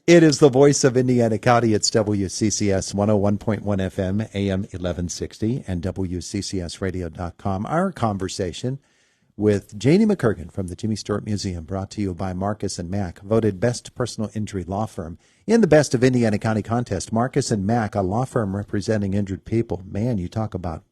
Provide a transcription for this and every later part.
It is the voice of Indiana County. It's WCCS 101.1 FM, AM 1160, and WCCSradio.com. Our conversation with Janie McKirgan from the Jimmy Stewart Museum, brought to you by Marcus & Mack, voted Best Personal Injury Law Firm in the Best of Indiana County contest. Marcus & Mack, a law firm representing injured people. Man, you talk about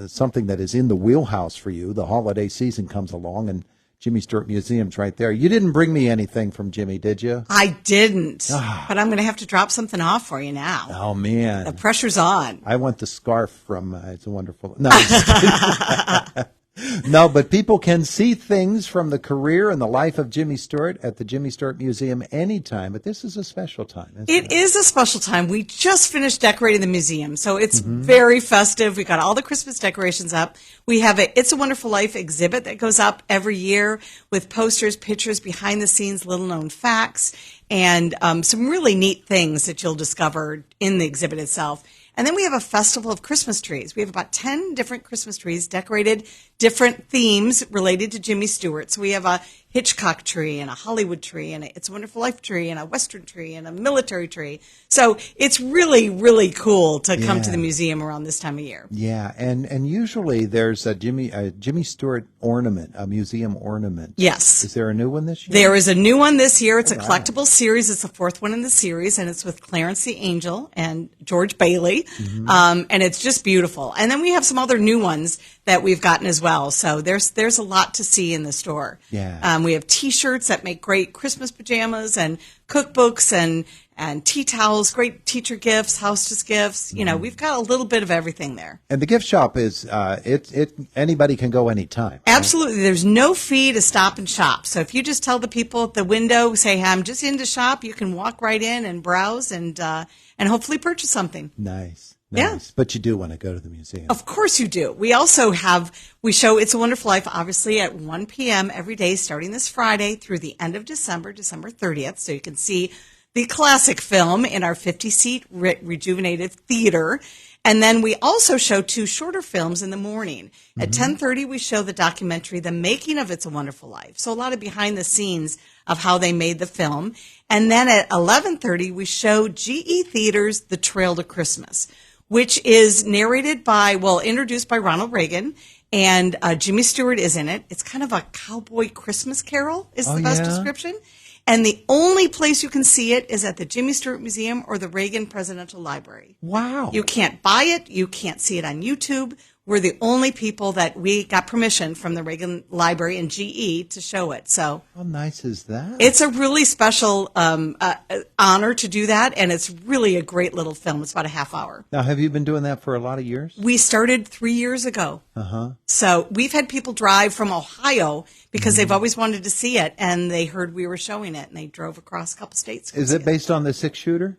something that is in the wheelhouse for you. The holiday season comes along, and Jimmy Stewart Museum's right there. You didn't bring me anything from Jimmy, did you? I didn't, but I'm going to have to drop something off for you now. Oh, man. The pressure's on. I want the scarf from It's a Wonderful... No, no, but people can see things from the career and the life of Jimmy Stewart at the Jimmy Stewart Museum anytime, but this is a special time, isn't it? It is a special time. We just finished decorating the museum, so it's very festive. We got all the Christmas decorations up. We have a It's a Wonderful Life exhibit that goes up every year with posters, pictures, behind-the-scenes, little-known facts, and some really neat things that you'll discover in the exhibit itself. And then we have a festival of Christmas trees. We have about 10 different Christmas trees decorated, different themes related to Jimmy Stewart. So we have a Hitchcock tree and a Hollywood tree and a It's a Wonderful Life tree and a Western tree and a military tree. So it's really, really cool to come to the museum around this time of year. Yeah, and usually there's a Jimmy Stewart ornament, a museum ornament. Yes. Is there a new one this year? There is a new one this year. It's a collectible series. It's the fourth one in the series, and it's with Clarence the Angel and George Bailey. And it's just beautiful. And then we have some other new ones that we've gotten as well. So there's a lot to see in the store. Yeah. We have T-shirts that make great Christmas pajamas and cookbooks and tea towels, great teacher gifts, hostess gifts. You know, we've got a little bit of everything there. And the gift shop is anybody can go anytime. Right? Absolutely. There's no fee to stop and shop. So if you just tell the people at the window, say, hey, I'm just in to shop, you can walk right in and browse and hopefully purchase something. Nice. Yeah. But you do want to go to the museum. Of course you do. We also we show It's a Wonderful Life, obviously, at 1 p.m. every day, starting this Friday through the end of December 30th. So you can see the classic film in our 50-seat rejuvenated theater. And then we also show 2 shorter films in the morning. At 10:30, we show the documentary, The Making of It's a Wonderful Life. So a lot of behind the scenes of how they made the film. And then at 11:30, we show GE Theater's The Trail to Christmas, which is introduced by Ronald Reagan, and Jimmy Stewart is in it. It's kind of a cowboy Christmas carol is the best description. And the only place you can see it is at the Jimmy Stewart Museum or the Reagan Presidential Library. Wow. You can't buy it. You can't see it on YouTube. We're the only people that we got permission from the Reagan Library and GE to show it. So how nice is that? It's a really special honor to do that, and it's really a great little film. It's about a half hour. Now, have you been doing that for a lot of years? We started 3 years ago. So we've had people drive from Ohio because they've always wanted to see it, and they heard we were showing it, and they drove across a couple states. Is it based on the 6-shooter?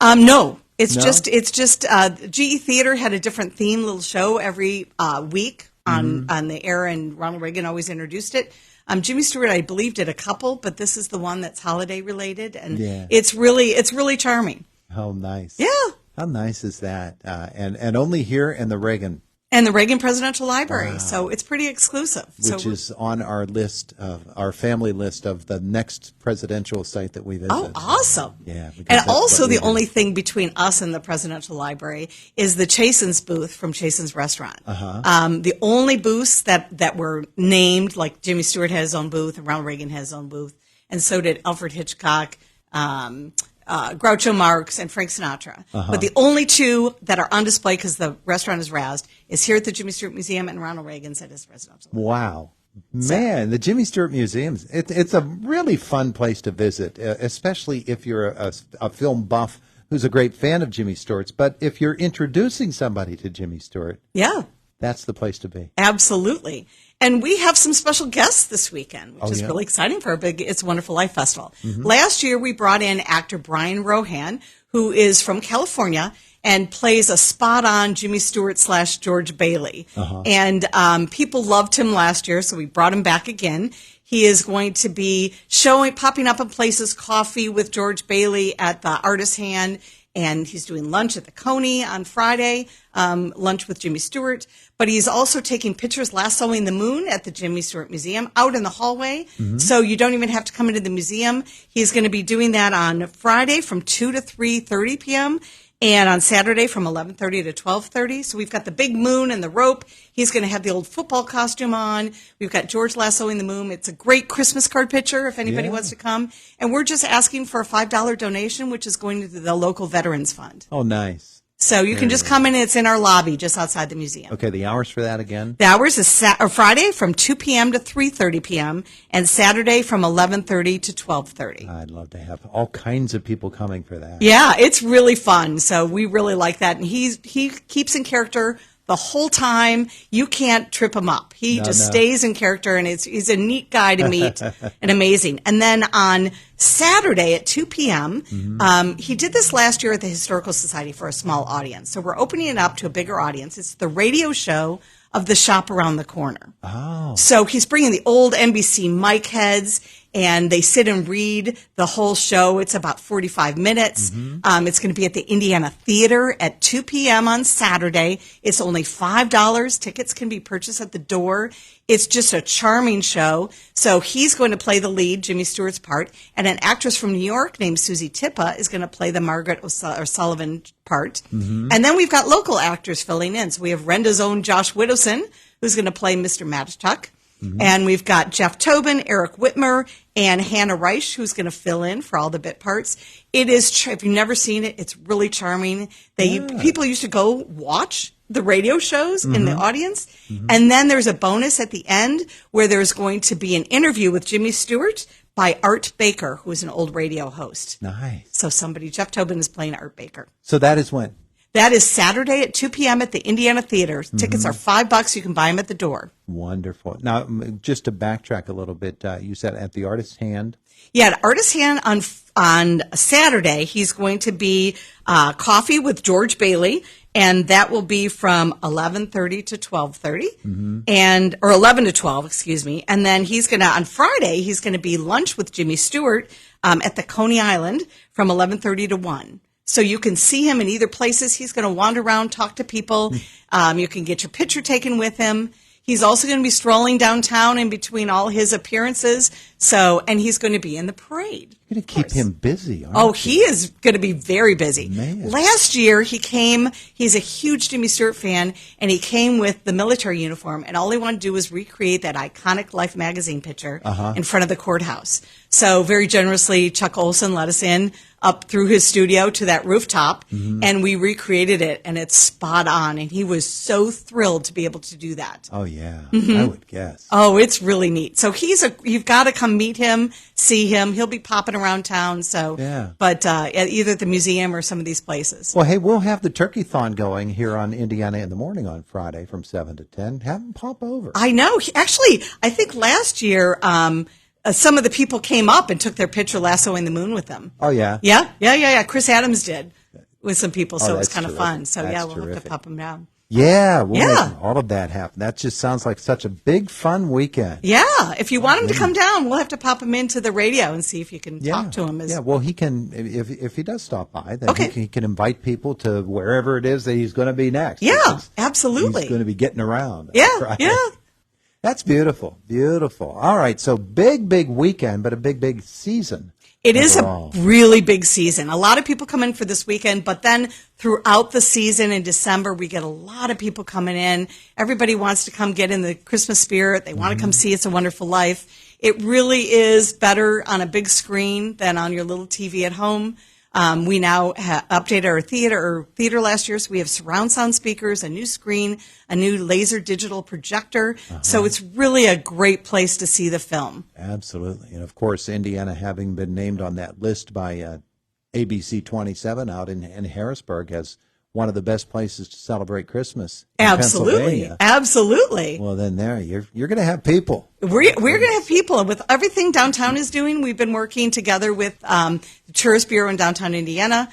No. It's just GE Theater had a different theme little show every week on the air, and Ronald Reagan always introduced it. Jimmy Stewart, I believe, did a couple, but this is the one that's holiday related, and it's really charming. How nice! Yeah, how nice is that? And only here in the Reagan. And the Reagan Presidential Library, so it's pretty exclusive. Which is on our list our family list of the next presidential site that we visit. Oh, awesome! Yeah, and also the only thing between us and the Presidential Library is the Chasen's booth from Chasen's Restaurant. The only booths that were named, like Jimmy Stewart had his own booth, and Ronald Reagan had his own booth, and so did Alfred Hitchcock. Groucho Marx and Frank Sinatra. But the only 2 that are on display because the restaurant is razzed is here at the Jimmy Stewart Museum, and Ronald Reagan's at his residence. Wow. Man, the Jimmy Stewart Museum, it's a really fun place to visit, especially if you're a film buff who's a great fan of Jimmy Stewart's. But if you're introducing somebody to Jimmy Stewart, that's the place to be. Absolutely. And we have some special guests this weekend, which is really exciting for our big It's a Wonderful Life Festival. Last year, we brought in actor Brian Rohan, who is from California and plays a spot-on Jimmy Stewart / George Bailey. And people loved him last year, so we brought him back again. He is going to be popping up in places, Coffee with George Bailey at the Artist Hand, and he's doing lunch at the Coney on Friday, lunch with Jimmy Stewart. But he's also taking pictures lassoing the moon at the Jimmy Stewart Museum out in the hallway. So you don't even have to come into the museum. He's going to be doing that on Friday from 2 to 3:30 p.m. and on Saturday from 11:30 to 12:30. So we've got the big moon and the rope. He's going to have the old football costume on. We've got George lassoing the moon. It's a great Christmas card picture if anybody wants to come. And we're just asking for a $5 donation, which is going to the local Veterans Fund. Oh, nice. So you can just come in, and it's in our lobby just outside the museum. Okay, the hours for that again? The hours is Friday from 2 p.m. to 3:30 p.m. and Saturday from 11:30 to 12:30. I'd love to have all kinds of people coming for that. Yeah, it's really fun. So we really like that. And he keeps in character the whole time. You can't trip him up. He stays in character, and he's a neat guy to meet and amazing. And then on Saturday at 2 p.m., he did this last year at the Historical Society for a small audience. So we're opening it up to a bigger audience. It's the radio show of The Shop Around the Corner. Oh. So he's bringing the old NBC mic heads, and they sit and read the whole show. It's about 45 minutes. It's going to be at the Indiana Theater at 2 p.m. on Saturday. It's only $5. Tickets can be purchased at the door. It's just a charming show. So he's going to play the lead, Jimmy Stewart's part, and an actress from New York named Susie Tippa is going to play the Margaret O'Sullivan part. And then we've got local actors filling in. So we have Renda's own Josh Widdowson, who's going to play Mr. Matchtuck. And we've got Jeff Tobin, Eric Whitmer, and Hannah Reich, who's going to fill in for all the bit parts. It is, if you've never seen it, it's really charming. People used to go watch the radio shows in the audience. And then there's a bonus at the end where there's going to be an interview with Jimmy Stewart by Art Baker, who is an old radio host. Nice. So Jeff Tobin is playing Art Baker. So that is when? That is Saturday at 2 p.m. at the Indiana Theater. Tickets are $5. You can buy them at the door. Wonderful. Now, just to backtrack a little bit, you said at the Artist's Hand? Yeah, at Artist's Hand on Saturday, he's going to be Coffee with George Bailey, and that will be from 11:30 to 12:30, or 11 to 12, excuse me. And then on Friday, he's going to be Lunch with Jimmy Stewart at the Coney Island from 11:30 to 1. So you can see him in either places. He's going to wander around, talk to people. You can get your picture taken with him. He's also going to be strolling downtown in between all his appearances. And he's going to be in the parade. You're going to keep him busy, aren't you? He is going to be very busy. Man. Last year, he's a huge Jimmy Stewart fan, and he came with the military uniform, and all he wanted to do was recreate that iconic Life magazine picture in front of the courthouse. So very generously, Chuck Olson let us in up through his studio to that rooftop, and we recreated it, and it's spot on, and he was so thrilled to be able to do that. Oh, yeah, I would guess. Oh, it's really neat. So you've got to come meet him, see him. He'll be popping around town. But either at the museum or some of these places. Well, hey, we'll have the Turkey-thon going here on Indiana in the Morning on Friday from 7 to 10. Have him pop over. I know. Actually, I think last year some of the people came up and took their picture lassoing the moon with them. Oh, yeah? Yeah. Chris Adams did with some people, so it was kind of fun. So, we'll have to pop them down. Yeah, we'll make all of that happen. That just sounds like such a big, fun weekend. Yeah, if you want him to come down, we'll have to pop him into the radio and see if you can talk to him. Well, he can, if he does stop by, then he can invite people to wherever it is that he's going to be next. Yeah, absolutely. He's going to be getting around. Yeah. That's beautiful, beautiful. All right, so big weekend, but a big season. It is a really big season. A lot of people come in for this weekend, but then throughout the season in December, we get a lot of people coming in. Everybody wants to come get in the Christmas spirit. They want to come see It's a Wonderful Life. It really is better on a big screen than on your little TV at home. We now updated our theater last year, so we have surround sound speakers, a new screen, a new laser digital projector. So it's really a great place to see the film. Absolutely. And, of course, Indiana having been named on that list by ABC 27 out in Harrisburg as one of the best places to celebrate Christmas in Pennsylvania. Absolutely. Well, then you're going to have people. We're going to have people. And with everything downtown is doing, we've been working together with the Tourist Bureau in downtown Indiana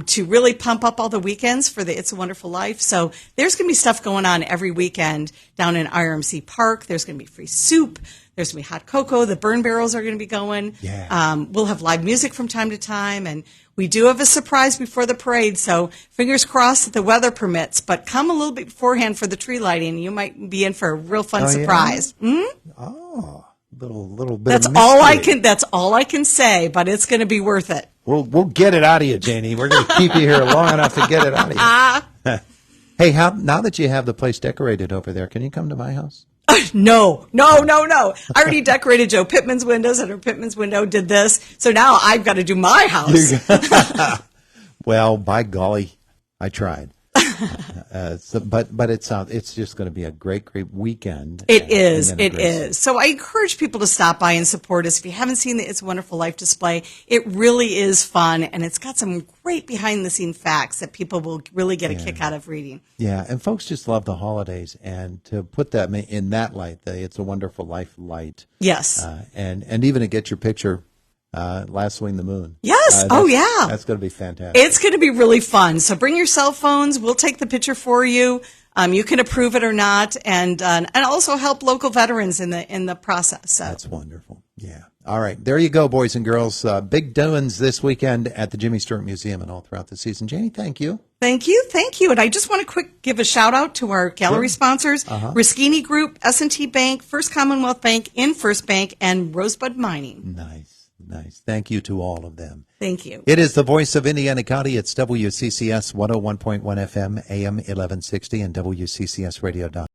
to really pump up all the weekends for the It's a Wonderful Life. So there's going to be stuff going on every weekend down in IRMC Park. There's going to be free soup. There's going to be hot cocoa. The burn barrels are going to be going. Yeah. We'll have live music from time to time. And we do have a surprise before the parade. So fingers crossed that the weather permits. But come a little bit beforehand for the tree lighting. You might be in for a real fun surprise. Yeah? Mm-hmm. Oh, little bit That's of mystery. That's all I can say, but it's going to be worth it. We'll get it out of you, Janie. We're going to keep you here long enough to get it out of you. Hey, now that you have the place decorated over there, can you come to my house? No. I already decorated Joe Pittman's windows, and her Pittman's window did this. So now I've got to do my house. Well, by golly, I tried. But it's just going to be a great weekend. It is. So I encourage people to stop by and support us. If you haven't seen the It's a Wonderful Life display, it really is fun, and it's got some great behind-the-scene facts that people will really get a kick out of reading. Yeah, and folks just love the holidays, and to put that in that light, the It's a Wonderful Life light. Yes. And even to get your picture last swing the moon. Yes. That's going to be fantastic. It's going to be really fun. So bring your cell phones. We'll take the picture for you. You can approve it or not, and also help local veterans in the process. So. That's wonderful. Yeah. All right. There you go, boys and girls. Big doings this weekend at the Jimmy Stewart Museum and all throughout the season. Janie, thank you. Thank you. And I just want to give a shout out to our gallery sponsors, Rischini Group, S&T Bank, First Commonwealth Bank, First Bank, and Rosebud Mining. Nice. Thank you to all of them. Thank you. It is the voice of Indiana County. It's WCCS 101.1 FM, AM 1160, and WCCSradio.com.